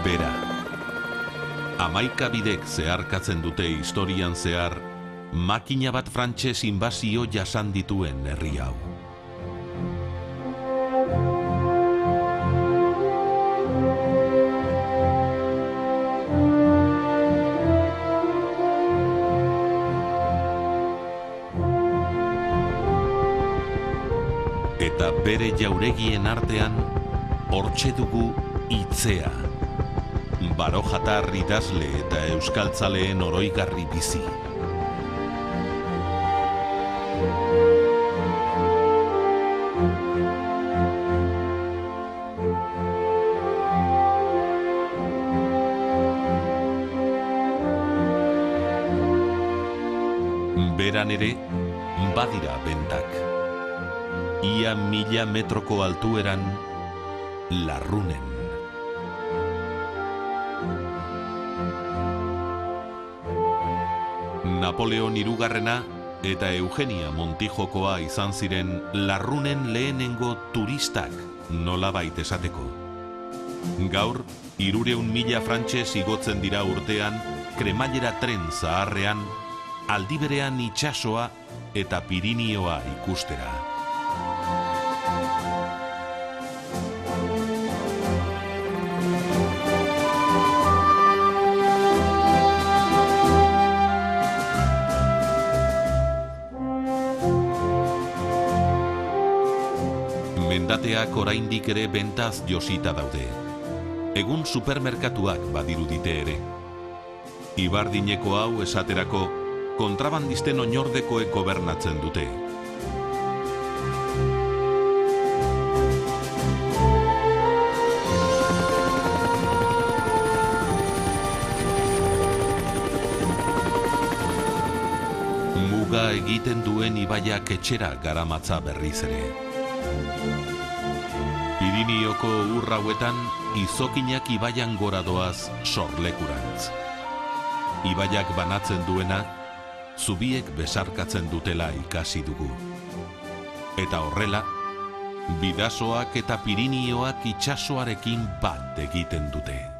Bera. 11 bidek zeharkatzen dute historian zehar, makina bat frantses inbasio jasan dituen herri hau. Eta bere jauregien artean, hortxe dugu Hitzea. Barojatar idazle eta euskaltzaleen oroigarri bizi. Beran ere, badira bentak. Ia 1000 metroko altueran, Larrunen. Napoleon hirugarrena eta Eugenia Montijokoa izan ziren Larrunen lehenengo turistak, nolabait esateko. Gaur, 300.000 frantses igotzen dira urtean, kremailera tren zaharrean, aldi berean itsasoa eta Pirinioa ikustera. Mendateak oraindik ere bentaz josita daude. Egun supermerkatuak badirudite ere. Ibardineko hau esaterako, kontrabandisten oinordekoek gobernatzen dute. Muga egiten duen ibaiak etxera garamatza berriz ere. Pirinioko ur hauetan, izokinak ibaian gora doaz sorlekurantz. Ibaiak banatzen duena, zubiek besarkatzen dutela ikasi dugu. Eta horrela, Bidasoak eta Pirinioak itsasoarekin bat egiten dute.